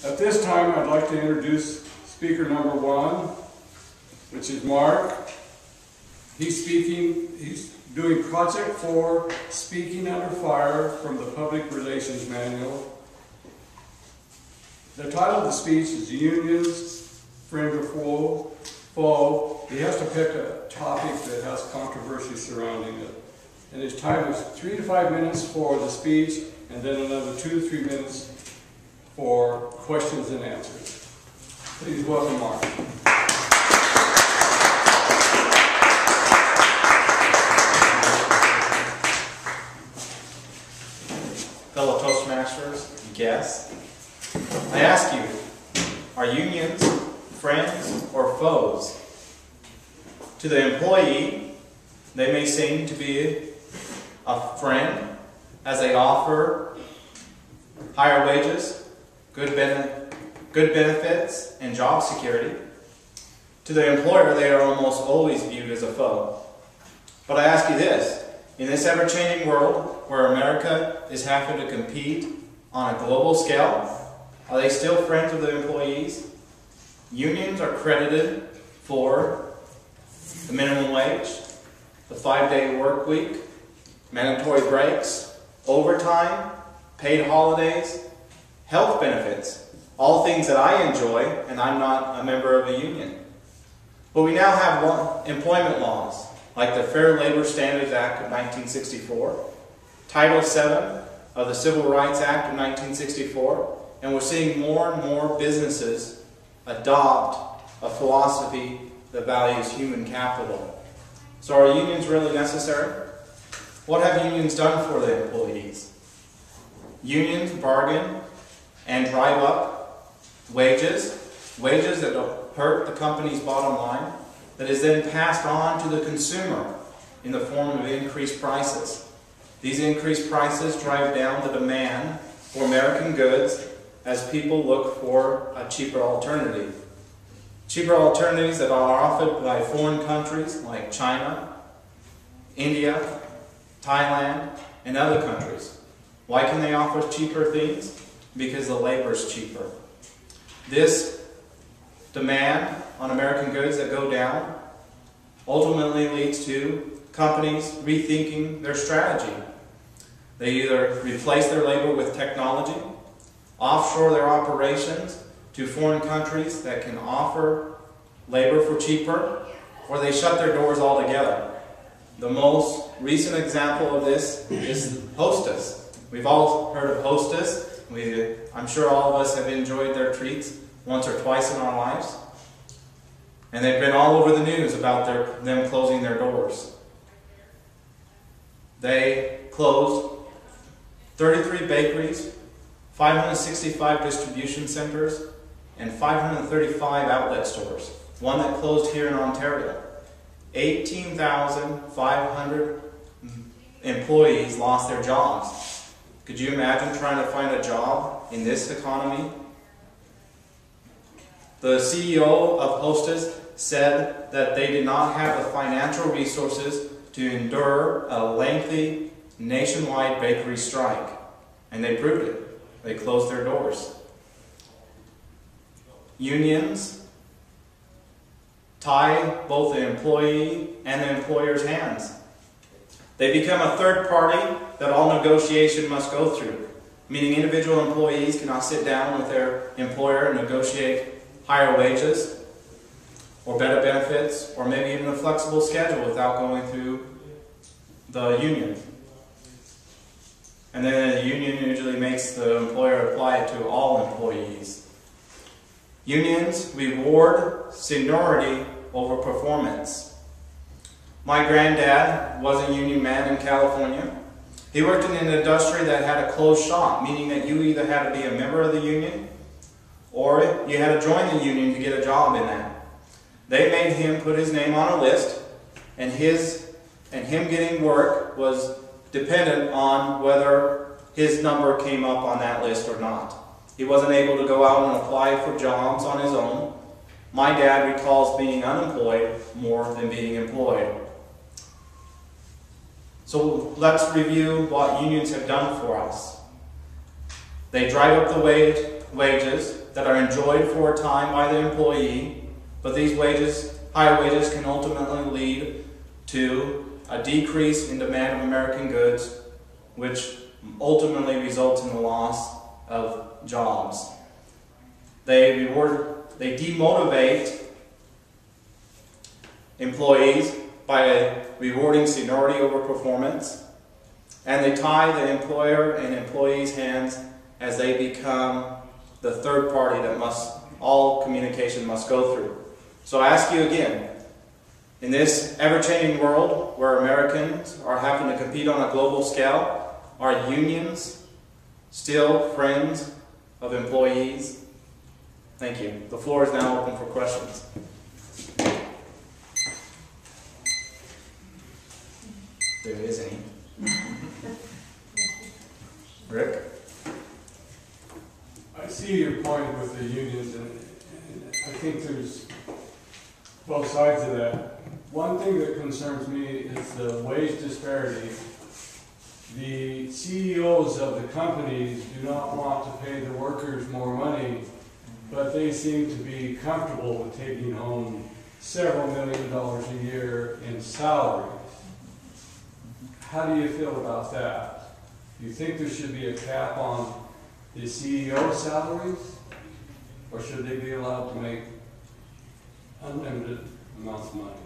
At this time, I'd like to introduce speaker number one, which is Mark. He's doing Project 4, Speaking Under Fire from the Public Relations Manual. The title of the speech is Unions, Friend or Foe. He has to pick a topic that has controversy surrounding it. And his time is 3 to 5 minutes for the speech, and then another 2 to 3 minutes for questions and answers. Please welcome Mark. Fellow Toastmasters, guests, I ask you, are unions friends or foes? To the employee, they may seem to be a friend as they offer higher wages, good benefits, and job security. To the employer, they are almost always viewed as a foe. But I ask you this, in this ever-changing world where America is having to compete on a global scale, are they still friends of the employees? Unions are credited for the minimum wage, the 5-day work week, mandatory breaks, overtime, paid holidays, health benefits, all things that I enjoy, and I'm not a member of a union. But we now have employment laws, like the Fair Labor Standards Act of 1964, Title VII of the Civil Rights Act of 1964, and we're seeing more and more businesses adopt a philosophy that values human capital. So are unions really necessary? What have unions done for the employees? Unions bargain and drive up wages that hurt the company's bottom line, that is then passed on to the consumer in the form of increased prices. These increased prices drive down the demand for American goods as people look for a cheaper alternative. Cheaper alternatives that are offered by foreign countries like China, India, Thailand, and other countries. Why can they offer cheaper things? Because the labor is cheaper. This demand on American goods that go down ultimately leads to companies rethinking their strategy. They either replace their labor with technology, offshore their operations to foreign countries that can offer labor for cheaper, or they shut their doors altogether. The most recent example of this is Hostess. We've all heard of Hostess. I'm sure all of us have enjoyed their treats once or twice in our lives. And they've been all over the news about them closing their doors. They closed 33 bakeries, 565 distribution centers, and 535 outlet stores. One that closed here in Ontario. 18,500 employees lost their jobs. Could you imagine trying to find a job in this economy? The CEO of Hostess said that they did not have the financial resources to endure a lengthy nationwide bakery strike. And they proved it. They closed their doors. Unions tie both the employee and the employer's hands. They become a third party that all negotiation must go through, meaning individual employees cannot sit down with their employer and negotiate higher wages or better benefits or maybe even a flexible schedule without going through the union. And then the union usually makes the employer apply it to all employees. Unions reward seniority over performance. My granddad was a union man in California. He worked in an industry that had a closed shop, meaning that you either had to be a member of the union or you had to join the union to get a job in that. They made him put his name on a list, and him getting work was dependent on whether his number came up on that list or not. He wasn't able to go out and apply for jobs on his own. My dad recalls being unemployed more than being employed. So let's review what unions have done for us. They drive up the wages that are enjoyed for a time by the employee, but these higher wages can ultimately lead to a decrease in demand of American goods, which ultimately results in the loss of jobs. They demotivate employees by rewarding seniority over performance, and they tie the employer and employee's hands as they become the third party that all communication must go through. So I ask you again, in this ever-changing world where Americans are having to compete on a global scale, are unions still friends of employees? Thank you. The floor is now open for questions. If there is any. Rick? I see your point with the unions, and I think there's both sides of that. One thing that concerns me is the wage disparity. The CEOs of the companies do not want to pay the workers more money, but they seem to be comfortable with taking home several $1 million a year in salaries. How do you feel about that? Do you think there should be a cap on the CEO salaries, or should they be allowed to make unlimited amounts of money?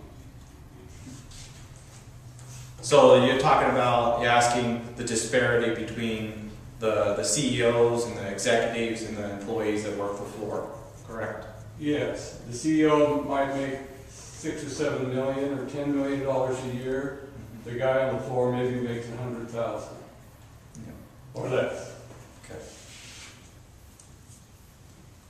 So you're asking the disparity between the CEOs and the executives and the employees that work the floor, correct? Yes, the CEO might make $6 or $7 million or $10 million a year. The guy on the floor maybe makes $100,000 or less. Okay.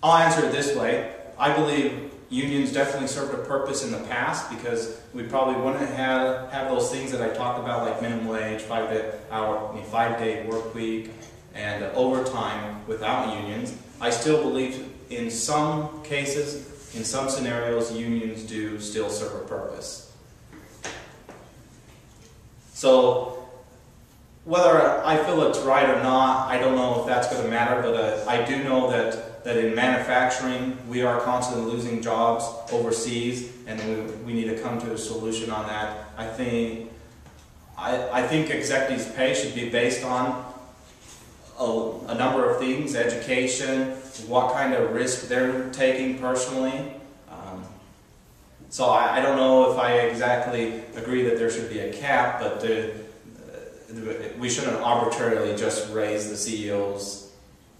I'll answer it this way. I believe unions definitely served a purpose in the past, because we probably wouldn't have those things that I talked about, like minimum wage, 5-day work week, and overtime without unions. I still believe in some cases, in some scenarios, unions do still serve a purpose. So whether I feel it's right or not, I don't know if that's going to matter, but I do know that in manufacturing, we are constantly losing jobs overseas, and we need to come to a solution on that. I think executives' pay should be based on a number of things: education, what kind of risk they're taking personally. So I don't know if I exactly agree that there should be a cap, but we shouldn't arbitrarily just raise the CEO's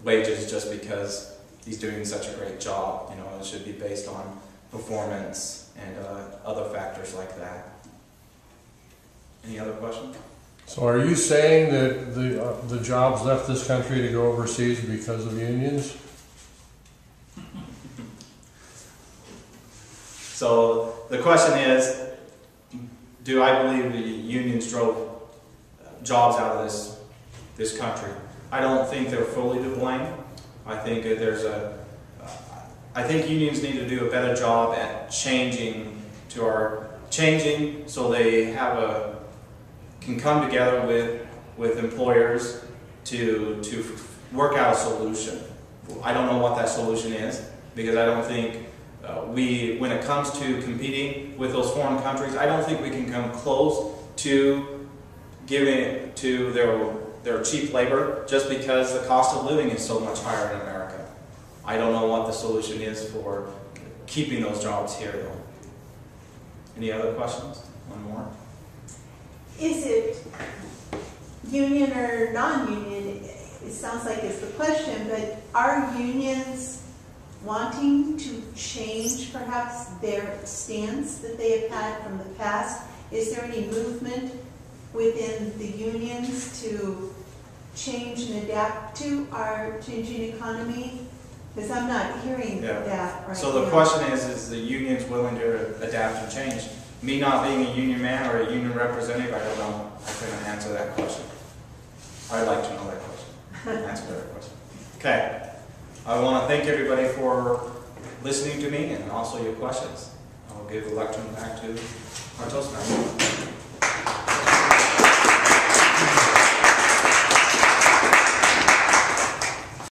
wages just because he's doing such a great job. You know, it should be based on performance and other factors like that. Any other questions? So are you saying that the jobs left this country to go overseas because of unions? So the question is, do I believe the unions drove jobs out of this country? I don't think they're fully to blame. I think I think unions need to do a better job at changing so they can come together with employers to work out a solution. I don't know what that solution is, because I don't think when it comes to competing with those foreign countries, I don't think we can come close to giving it to their cheap labor, just because the cost of living is so much higher in America. I don't know what the solution is for keeping those jobs here, though. Any other questions? One more. Is it union or non-union? It sounds like it's the question, but are unions wanting to change perhaps their stance that they have had from the past? Is there any movement within the unions to change and adapt to our changing economy? Because I'm not hearing that right now. So the question is the unions willing to adapt and change? Me not being a union man or a union representative, I don't know. I couldn't answer that question. I'd like to know that question. Answer that question. Okay. I want to thank everybody for listening to me and also your questions. I'll give the lectern back to our Toastmaster.